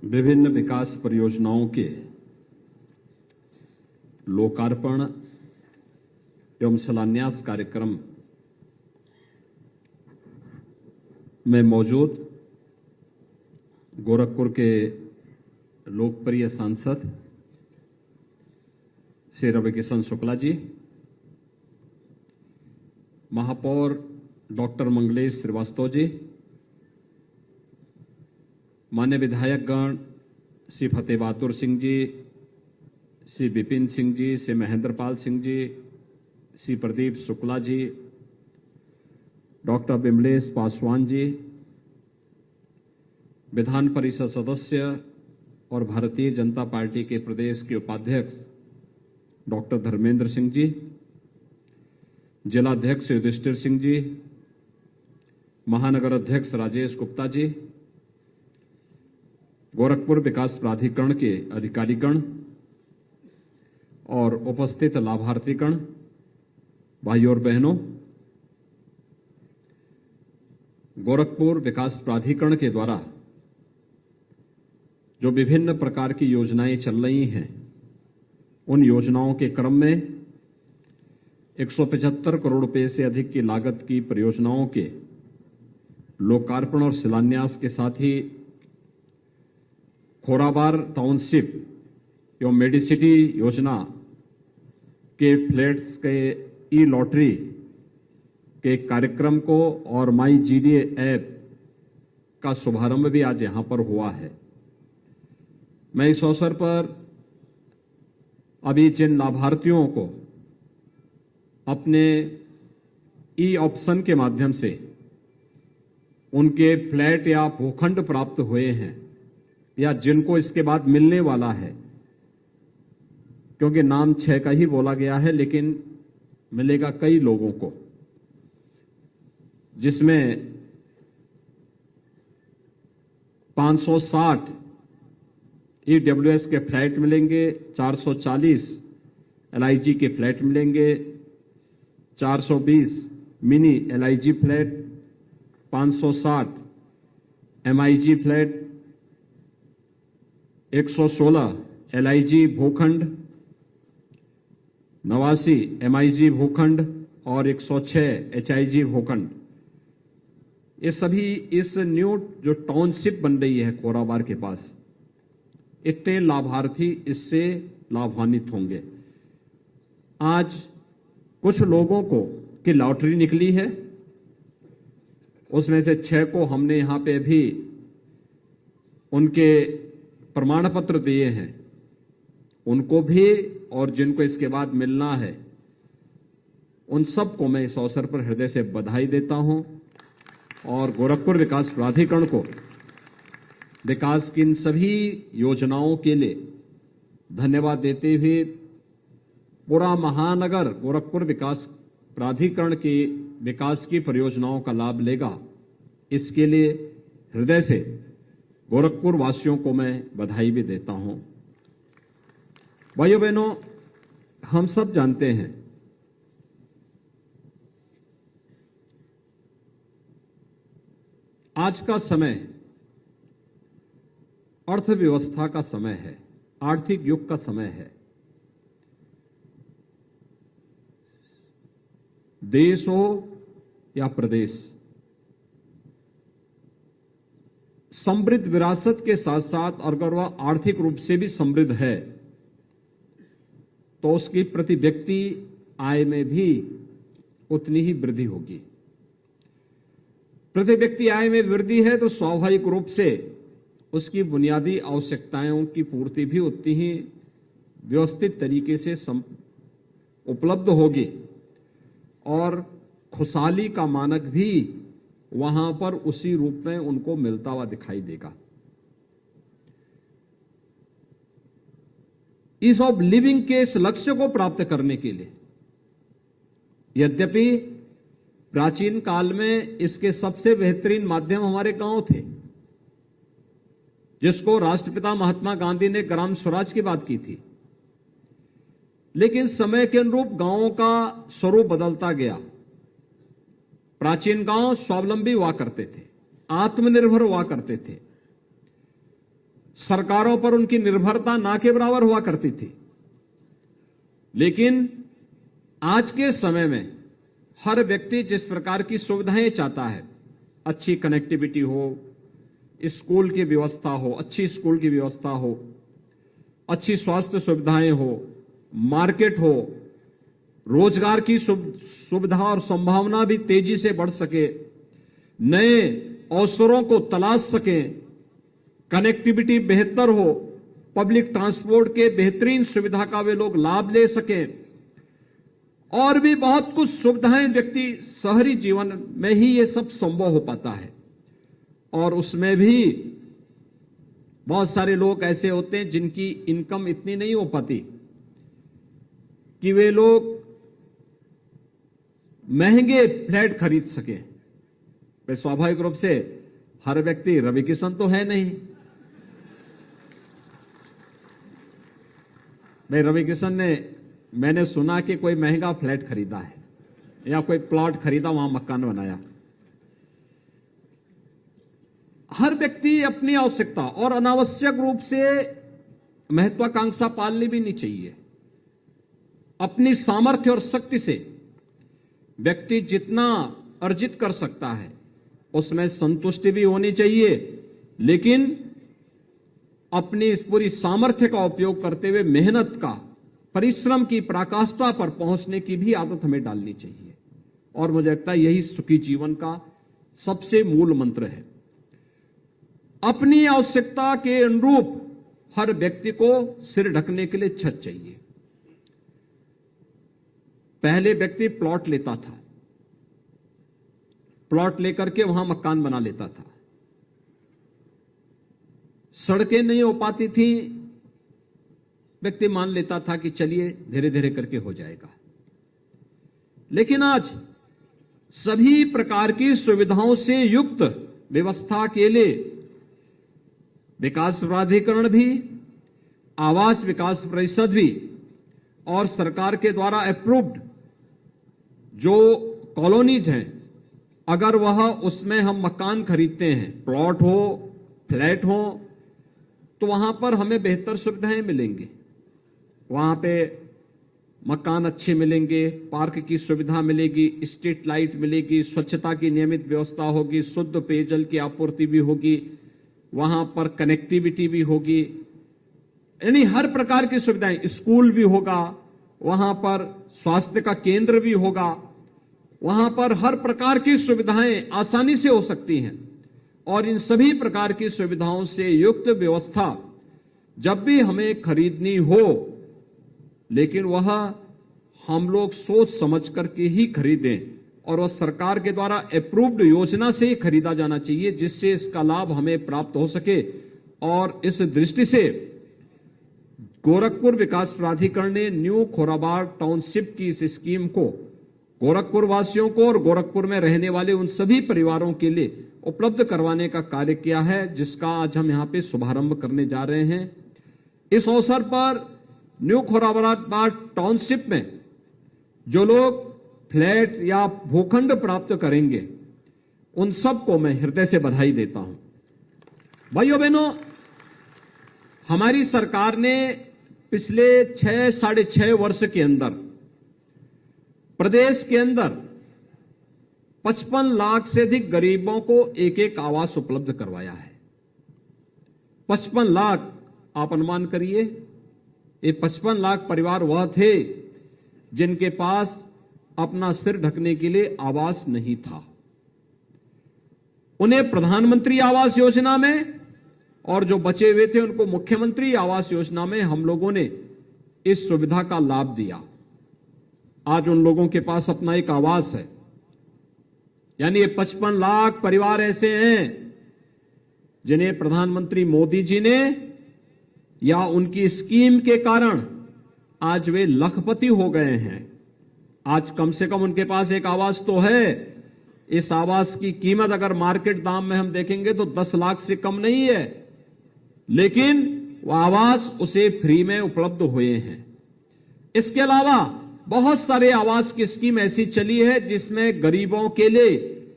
विभिन्न विकास परियोजनाओं के लोकार्पण एवं शिलान्यास कार्यक्रम में मौजूद गोरखपुर के लोकप्रिय सांसद श्री रविकिशन शुक्ला जी, महापौर डॉक्टर मंगलेश श्रीवास्तव जी, मान्य विधायकगण श्री फतेह बहादुर सिंह जी, श्री विपिन सिंह जी, श्री महेंद्रपाल सिंह जी, श्री प्रदीप शुक्ला जी, डॉक्टर विमलेश पासवान जी, विधान परिषद सदस्य और भारतीय जनता पार्टी के प्रदेश के उपाध्यक्ष डॉक्टर धर्मेंद्र सिंह जी, जिलाध्यक्ष युधिष्ठिर सिंह जी, महानगर अध्यक्ष राजेश गुप्ता जी, गोरखपुर विकास प्राधिकरण के अधिकारीगण और उपस्थित लाभार्थीगण, भाइयों और बहनों, गोरखपुर विकास प्राधिकरण के द्वारा जो विभिन्न प्रकार की योजनाएं चल रही हैं, उन योजनाओं के क्रम में 175 करोड़ रुपए से अधिक की लागत की परियोजनाओं के लोकार्पण और शिलान्यास के साथ ही खोराबार टाउनशिप एवं मेडिसिटी योजना के फ्लैट्स के ई लॉटरी के कार्यक्रम को और माई जीडीए ऐप का शुभारंभ भी आज यहां पर हुआ है। मैं इस अवसर पर अभी जिन लाभार्थियों को अपने ई ऑप्शन के माध्यम से उनके फ्लैट या भूखंड प्राप्त हुए हैं या जिनको इसके बाद मिलने वाला है, क्योंकि नाम 6 का ही बोला गया है, लेकिन मिलेगा कई लोगों को, जिसमें 560 ईडब्ल्यूएस के फ्लैट मिलेंगे, 440 एलआईजी के फ्लैट मिलेंगे, 420 mini LIG flat, 560 MIG flat, 116 LIG भूखंड, 89 एमआईजी भूखंड और 106 एचआईजी भूखंड। ये सभी इस न्यू जो टाउनशिप बन रही है खोराबार के पास, इतने लाभार्थी इससे लाभान्वित होंगे। आज कुछ लोगों को की लॉटरी निकली है, उसमें से 6 को हमने यहां पे भी उनके प्रमाण पत्र दिए हैं, उनको भी और जिनको इसके बाद मिलना है, उन सबको मैं इस अवसर पर हृदय से बधाई देता हूं और गोरखपुर विकास प्राधिकरण को विकास की इन सभी योजनाओं के लिए धन्यवाद देते हुए पूरा महानगर गोरखपुर विकास प्राधिकरण की विकास की परियोजनाओं का लाभ लेगा, इसके लिए हृदय से गोरखपुर वासियों को मैं बधाई भी देता हूं। भाइयों बहनों, हम सब जानते हैं आज का समय अर्थव्यवस्था का समय है, आर्थिक युग का समय है। देश हो या प्रदेश, समृद्ध विरासत के साथ साथ अगर वह आर्थिक रूप से भी समृद्ध है तो उसकी प्रति व्यक्ति आय में भी उतनी ही वृद्धि होगी। प्रति व्यक्ति आय में वृद्धि है तो स्वाभाविक रूप से उसकी बुनियादी आवश्यकताओं की पूर्ति भी उतनी ही व्यवस्थित तरीके से उपलब्ध होगी और खुशहाली का मानक भी वहां पर उसी रूप में उनको मिलता हुआ दिखाई देगा। ईज ऑफ लिविंग के इस लक्ष्य को प्राप्त करने के लिए, यद्यपि प्राचीन काल में इसके सबसे बेहतरीन माध्यम हमारे गांव थे, जिसको राष्ट्रपिता महात्मा गांधी ने ग्राम स्वराज की बात की थी, लेकिन समय के अनुरूप गांवों का स्वरूप बदलता गया। प्राचीन गांव स्वावलंबी हुआ करते थे, आत्मनिर्भर हुआ करते थे। सरकारों पर उनकी निर्भरता ना के बराबर हुआ करती थी। लेकिन आज के समय में हर व्यक्ति जिस प्रकार की सुविधाएं चाहता है, अच्छी कनेक्टिविटी हो, स्कूल की व्यवस्था हो, अच्छी स्कूल की व्यवस्था हो, अच्छी स्वास्थ्य सुविधाएं हो, मार्केट हो, रोजगार की सुविधा और संभावना भी तेजी से बढ़ सके, नए अवसरों को तलाश सकें, कनेक्टिविटी बेहतर हो, पब्लिक ट्रांसपोर्ट के बेहतरीन सुविधा का वे लोग लाभ ले सकें, और भी बहुत कुछ सुविधाएं व्यक्ति शहरी जीवन में ही ये सब संभव हो पाता है। और उसमें भी बहुत सारे लोग ऐसे होते हैं जिनकी इनकम इतनी नहीं हो पाती कि वे लोग महंगे फ्लैट खरीद सके। वे स्वाभाविक रूप से हर व्यक्ति रवि किशन तो है नहीं। भाई रवि किशन ने, मैंने सुना कि कोई महंगा फ्लैट खरीदा है या कोई प्लॉट खरीदा, वहां मकान बनाया। हर व्यक्ति अपनी आवश्यकता और अनावश्यक रूप से महत्वाकांक्षा पालनी भी नहीं चाहिए। अपनी सामर्थ्य और शक्ति से व्यक्ति जितना अर्जित कर सकता है उसमें संतुष्टि भी होनी चाहिए, लेकिन अपनी इस पूरी सामर्थ्य का उपयोग करते हुए मेहनत का, परिश्रम की पराकाष्ठा पर पहुंचने की भी आदत हमें डालनी चाहिए। और मुझे लगता है यही सुखी जीवन का सबसे मूल मंत्र है। अपनी आवश्यकता के अनुरूप हर व्यक्ति को सिर ढकने के लिए छत चाहिए। पहले व्यक्ति प्लॉट लेता था, प्लॉट लेकर के वहां मकान बना लेता था। सड़कें नहीं हो पाती थी, व्यक्ति मान लेता था कि चलिए धीरे धीरे करके हो जाएगा। लेकिन आज सभी प्रकार की सुविधाओं से युक्त व्यवस्था के लिए विकास प्राधिकरण भी, आवास विकास परिषद भी और सरकार के द्वारा अप्रूव्ड जो कॉलोनीज हैं, अगर वह उसमें हम मकान खरीदते हैं, प्लॉट हो, फ्लैट हो, तो वहां पर हमें बेहतर सुविधाएं मिलेंगी। वहां पे मकान अच्छे मिलेंगे, पार्क की सुविधा मिलेगी, स्ट्रीट लाइट मिलेगी, स्वच्छता की नियमित व्यवस्था होगी, शुद्ध पेयजल की आपूर्ति भी होगी, वहां पर कनेक्टिविटी भी होगी, यानी हर प्रकार की सुविधाएं, स्कूल भी होगा, वहां पर स्वास्थ्य का केंद्र भी होगा, वहां पर हर प्रकार की सुविधाएं आसानी से हो सकती हैं। और इन सभी प्रकार की सुविधाओं से युक्त व्यवस्था जब भी हमें खरीदनी हो, लेकिन वह हम लोग सोच समझ करके ही खरीदें और वह सरकार के द्वारा अप्रूव्ड योजना से ही खरीदा जाना चाहिए, जिससे इसका लाभ हमें प्राप्त हो सके। और इस दृष्टि से गोरखपुर विकास प्राधिकरण ने न्यू खोराबाड़ टाउनशिप की इस स्कीम को गोरखपुर वासियों को और गोरखपुर में रहने वाले उन सभी परिवारों के लिए उपलब्ध करवाने का कार्य किया है, जिसका आज हम यहां पे शुभारंभ करने जा रहे हैं। इस अवसर पर न्यू खोराबाड़ टाउनशिप में जो लोग फ्लैट या भूखंड प्राप्त करेंगे, उन सबको मैं हृदय से बधाई देता हूं। भाइयों बहनों, हमारी सरकार ने पिछले 6-6.5 वर्ष के अंदर प्रदेश के अंदर 55 लाख से अधिक गरीबों को एक एक आवास उपलब्ध करवाया है। 55 लाख, आप अनुमान करिए, ये 55 लाख परिवार वह थे जिनके पास अपना सिर ढकने के लिए आवास नहीं था। उन्हें प्रधानमंत्री आवास योजना में और जो बचे हुए थे उनको मुख्यमंत्री आवास योजना में हम लोगों ने इस सुविधा का लाभ दिया। आज उन लोगों के पास अपना एक आवास है। यानी ये 55 लाख परिवार ऐसे हैं जिन्हें प्रधानमंत्री मोदी जी ने या उनकी स्कीम के कारण आज वे लखपति हो गए हैं। आज कम से कम उनके पास एक आवास तो है। इस आवास की कीमत अगर मार्केट दाम में हम देखेंगे तो 10 लाख से कम नहीं है, लेकिन वह आवास उसे फ्री में उपलब्ध हुए हैं। इसके अलावा बहुत सारे आवास की स्कीम ऐसी चली है जिसमें गरीबों के लिए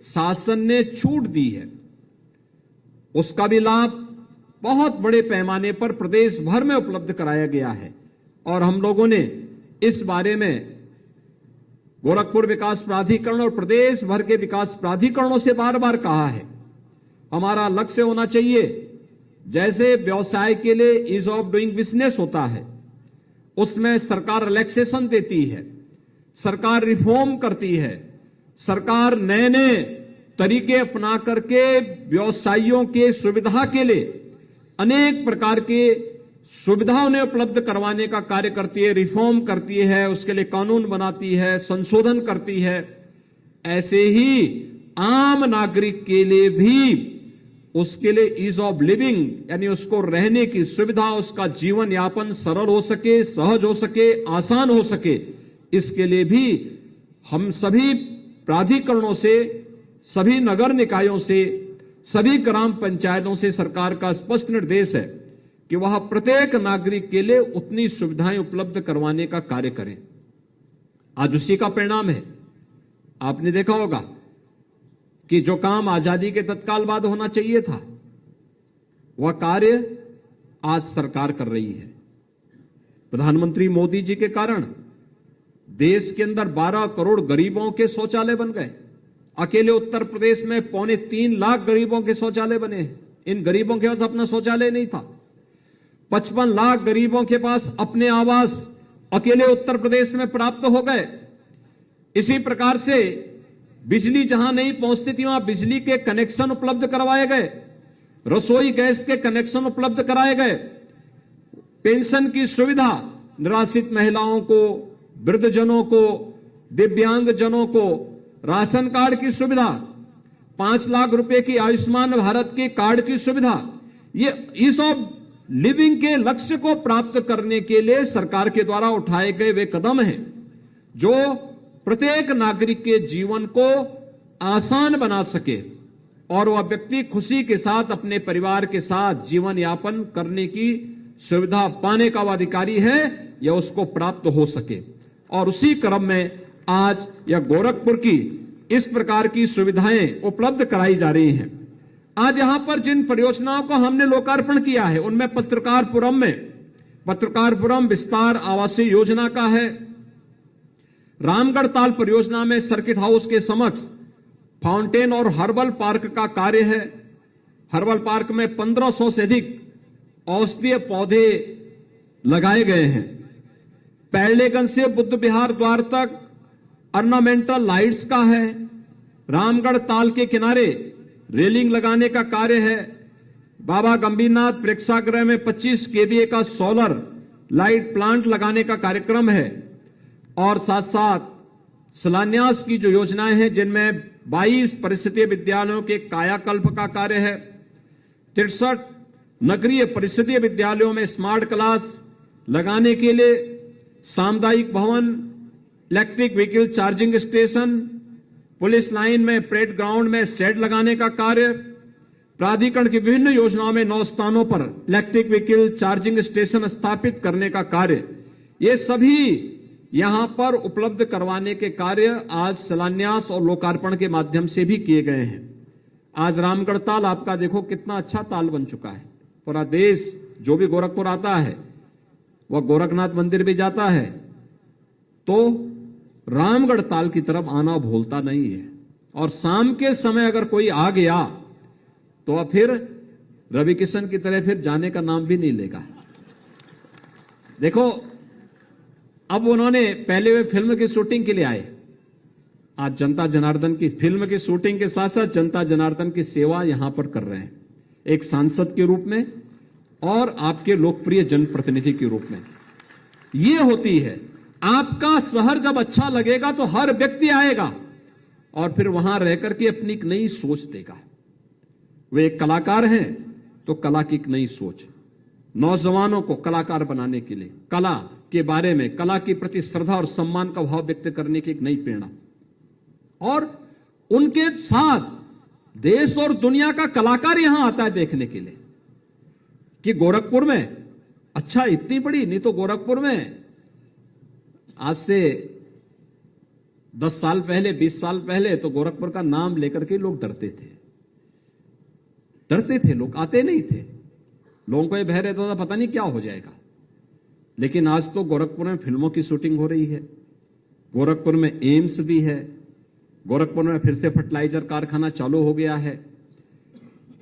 शासन ने छूट दी है, उसका भी लाभ बहुत बड़े पैमाने पर प्रदेश भर में उपलब्ध कराया गया है। और हम लोगों ने इस बारे में गोरखपुर विकास प्राधिकरण और प्रदेश भर के विकास प्राधिकरणों से बार बार कहा है, हमारा लक्ष्य होना चाहिए, जैसे व्यवसाय के लिए ईज ऑफ डूइंग बिजनेस होता है, उसमें सरकार रिलैक्सेशन देती है, सरकार रिफॉर्म करती है, सरकार नए नए तरीके अपना करके व्यवसायियों के सुविधा के लिए अनेक प्रकार के सुविधा उन्हें उपलब्ध करवाने का कार्य करती है, रिफॉर्म करती है, उसके लिए कानून बनाती है, संशोधन करती है। ऐसे ही आम नागरिक के लिए भी उसके लिए ईज ऑफ लिविंग यानी उसको रहने की सुविधा, उसका जीवन यापन सरल हो सके, सहज हो सके, आसान हो सके, इसके लिए भी हम सभी प्राधिकरणों से, सभी नगर निकायों से, सभी ग्राम पंचायतों से सरकार का स्पष्ट निर्देश है कि वह प्रत्येक नागरिक के लिए उतनी सुविधाएं उपलब्ध करवाने का कार्य करें। आज उसी का परिणाम है। आपने देखा होगा कि जो काम आजादी के तत्काल बाद होना चाहिए था, वह कार्य आज सरकार कर रही है। प्रधानमंत्री मोदी जी के कारण देश के अंदर 12 करोड़ गरीबों के शौचालय बन गए। अकेले उत्तर प्रदेश में 3.25 लाख गरीबों के शौचालय बने हैं। इन गरीबों के पास अपना शौचालय नहीं था। 55 लाख गरीबों के पास अपने आवास अकेले उत्तर प्रदेश में प्राप्त हो गए। इसी प्रकार से बिजली जहां नहीं पहुंचती थी, वहां बिजली के कनेक्शन उपलब्ध करवाए गए, रसोई गैस के कनेक्शन उपलब्ध कराए गए, पेंशन की सुविधा निराश्रित महिलाओं को, वृद्धजनों को, दिव्यांगजनों को राशन कार्ड की सुविधा, 5 लाख रुपए की आयुष्मान भारत के कार्ड की सुविधा, ये ईज ऑफ लिविंग के लक्ष्य को प्राप्त करने के लिए सरकार के द्वारा उठाए गए वे कदम हैं जो प्रत्येक नागरिक के जीवन को आसान बना सके और वह व्यक्ति खुशी के साथ अपने परिवार के साथ जीवन यापन करने की सुविधा पाने का वह अधिकारी है या उसको प्राप्त हो सके। और उसी क्रम में आज यह गोरखपुर की इस प्रकार की सुविधाएं उपलब्ध कराई जा रही हैं। आज यहां पर जिन परियोजनाओं को हमने लोकार्पण किया है, उनमें पत्रकारपुरम विस्तार आवासीय योजना का है। रामगढ़ ताल परियोजना में सर्किट हाउस के समक्ष फाउंटेन और हर्बल पार्क का कार्य है। हर्बल पार्क में 1500 से अधिक औषधीय पौधे लगाए गए हैं। पैरलेगंज से बुद्ध विहार द्वार तक ऑर्नामेंटल लाइट्स का है। रामगढ़ ताल के किनारे रेलिंग लगाने का कार्य है। बाबा गंभीरनाथ प्रेक्षागृह में 25 केवीए का सोलर लाइट प्लांट लगाने का कार्यक्रम है। और साथ साथ शिलान्यास की जो योजनाएं हैं, जिनमें 22 परिषदीय विद्यालयों के कायाकल्प का कार्य है। 63 नगरीय परिषदीय विद्यालयों में स्मार्ट क्लास लगाने के लिए सामुदायिक भवन, electric vehicle charging station, police line में परेड ग्राउंड में शेड लगाने का कार्य, प्राधिकरण की विभिन्न योजनाओं में 9 स्थानों पर इलेक्ट्रिक व्हीकल चार्जिंग स्टेशन स्थापित करने का कार्य, ये सभी यहां पर उपलब्ध करवाने के कार्य आज शिलान्यास और लोकार्पण के माध्यम से भी किए गए हैं। आज रामगढ़ ताल आपका देखो कितना अच्छा ताल बन चुका है। पूरा देश जो भी गोरखपुर आता है वह गोरखनाथ मंदिर भी जाता है तो रामगढ़ ताल की तरफ आना भूलता नहीं है। और शाम के समय अगर कोई आ गया तो फिर रवि किशन की तरह फिर जाने का नाम भी नहीं लेगा। देखो, अब उन्होंने पहले वे फिल्म की शूटिंग के लिए आए, आज जनता जनार्दन की फिल्म की शूटिंग के साथ साथ जनता जनार्दन की सेवा यहां पर कर रहे हैं, एक सांसद के रूप में और आपके लोकप्रिय जनप्रतिनिधि के रूप में। ये होती है, आपका शहर जब अच्छा लगेगा तो हर व्यक्ति आएगा और फिर वहां रहकर के अपनी एक नई सोच देगा। वे एक कलाकार हैं तो कला की एक नई सोच, नौजवानों को कलाकार बनाने के लिए, कला के बारे में, कला के प्रति श्रद्धा और सम्मान का भाव व्यक्त करने की एक नई प्रेरणा। और उनके साथ देश और दुनिया का कलाकार यहां आता है देखने के लिए कि गोरखपुर में अच्छा, इतनी बड़ी, नहीं तो गोरखपुर में आज से 10 साल पहले, 20 साल पहले तो गोरखपुर का नाम लेकर के लोग डरते थे लोग आते नहीं थे। लोगों को ये भय रहता था पता नहीं क्या हो जाएगा, लेकिन आज तो गोरखपुर में फिल्मों की शूटिंग हो रही है, गोरखपुर में एम्स भी है, गोरखपुर में फिर से फर्टिलाइजर कारखाना चालू हो गया है,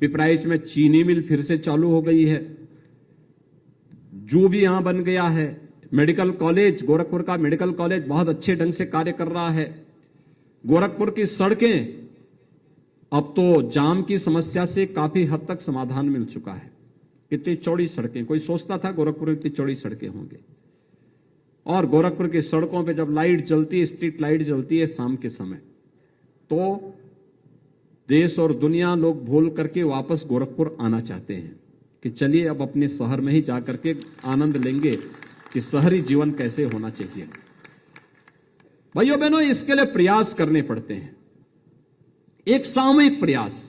पिपराइच में चीनी मिल फिर से चालू हो गई है, जू भी यहां बन गया है, मेडिकल कॉलेज, गोरखपुर का मेडिकल कॉलेज बहुत अच्छे ढंग से कार्य कर रहा है। गोरखपुर की सड़कें अब तो जाम की समस्या से काफी हद तक समाधान मिल चुका है। इतनी चौड़ी सड़कें, कोई सोचता था गोरखपुर में इतनी चौड़ी सड़कें होंगे, और गोरखपुर की सड़कों पे जब लाइट जलती है, स्ट्रीट लाइट जलती है शाम के समय, तो देश और दुनिया लोग भूल करके वापस गोरखपुर आना चाहते हैं कि चलिए अब अपने शहर में ही जाकर के आनंद लेंगे कि शहरी जीवन कैसे होना चाहिए। भाइयों बहनों, इसके लिए प्रयास करने पड़ते हैं, एक सामूहिक प्रयास,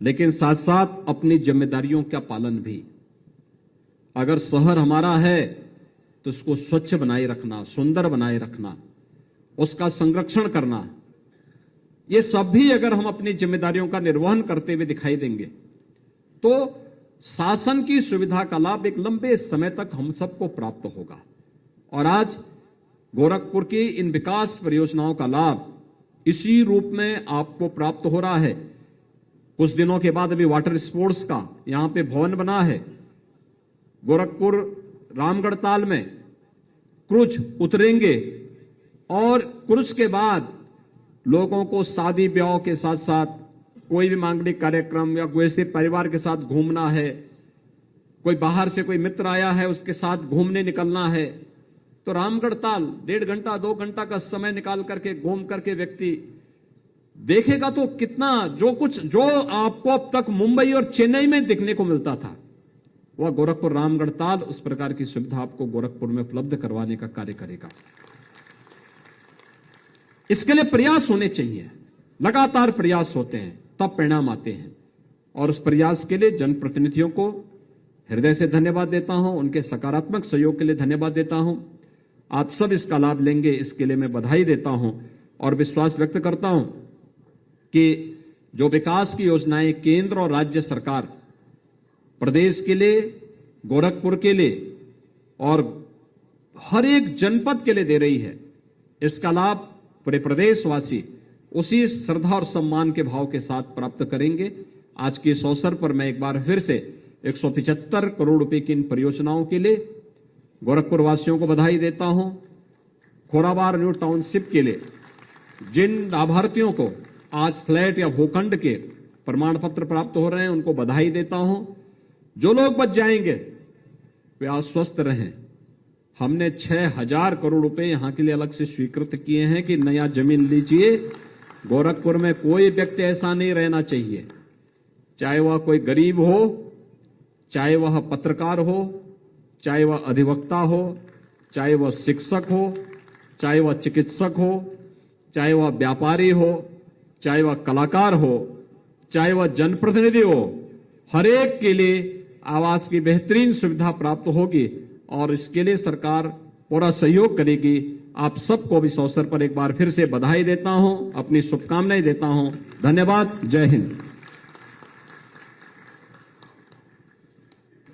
लेकिन साथ साथ अपनी जिम्मेदारियों का पालन भी। अगर शहर हमारा है तो उसको स्वच्छ बनाए रखना, सुंदर बनाए रखना, उसका संरक्षण करना, ये सब भी अगर हम अपनी जिम्मेदारियों का निर्वहन करते हुए दिखाई देंगे तो शासन की सुविधा का लाभ एक लंबे समय तक हम सबको प्राप्त होगा। और आज गोरखपुर की इन विकास परियोजनाओं का लाभ इसी रूप में आपको प्राप्त हो रहा है। कुछ दिनों के बाद अभी वाटर स्पोर्ट्स का यहां पे भवन बना है। गोरखपुर रामगढ़ ताल में क्रूज उतरेंगे और क्रूज के बाद लोगों को शादी ब्याह के साथ साथ कोई भी मांगलिक कार्यक्रम या कोई से परिवार के साथ घूमना है, कोई बाहर से कोई मित्र आया है उसके साथ घूमने निकलना है, तो रामगढ़ ताल 1.5 घंटा 2 घंटा का समय निकाल करके घूम करके व्यक्ति देखेगा तो कितना जो आपको अब तक मुंबई और चेन्नई में देखने को मिलता था, वह गोरखपुर रामगढ़ ताल उस प्रकार की सुविधा आपको गोरखपुर में उपलब्ध करवाने का कार्य करेगा। इसके लिए प्रयास होने चाहिए, लगातार प्रयास होते हैं तब परिणाम आते हैं, और उस प्रयास के लिए जनप्रतिनिधियों को हृदय से धन्यवाद देता हूं, उनके सकारात्मक सहयोग के लिए धन्यवाद देता हूं। आप सब इसका लाभ लेंगे, इसके लिए मैं बधाई देता हूं और विश्वास व्यक्त करता हूं कि जो विकास की योजनाएं केंद्र और राज्य सरकार प्रदेश के लिए, गोरखपुर के लिए और हर एक जनपद के लिए दे रही है, इसका लाभ पूरे प्रदेशवासी उसी श्रद्धा और सम्मान के भाव के साथ प्राप्त करेंगे। आज के इस अवसर पर मैं एक बार फिर से 175 करोड़ रुपए की इन परियोजनाओं के लिए गोरखपुर वासियों को बधाई देता हूं। खोराबार न्यू टाउनशिप के लिए जिन लाभार्थियों को आज फ्लैट या भूखंड के प्रमाण पत्र प्राप्त हो रहे हैं उनको बधाई देता हूं। जो लोग बच जाएंगे वे आश्वस्त रहें, हमने 6000 करोड़ रुपए यहां के लिए अलग से स्वीकृत किए हैं कि नया जमीन लीजिए। गोरखपुर में कोई व्यक्ति ऐसा नहीं रहना चाहिए, चाहे वह कोई गरीब हो, चाहे वह पत्रकार हो, चाहे वह अधिवक्ता हो, चाहे वह शिक्षक हो, चाहे वह चिकित्सक हो, चाहे वह व्यापारी हो, चाहे वह कलाकार हो, चाहे वह जनप्रतिनिधि हो, हर एक के लिए आवास की बेहतरीन सुविधा प्राप्त होगी और इसके लिए सरकार पूरा सहयोग करेगी। आप सबको इस अवसर पर एक बार फिर से बधाई देता हूं, अपनी शुभकामनाएं देता हूं। धन्यवाद। जय हिंद।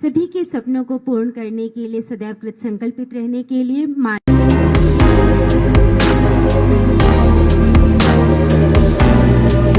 सभी के सपनों को पूर्ण करने के लिए सदैव कृत संकल्पित रहने के लिए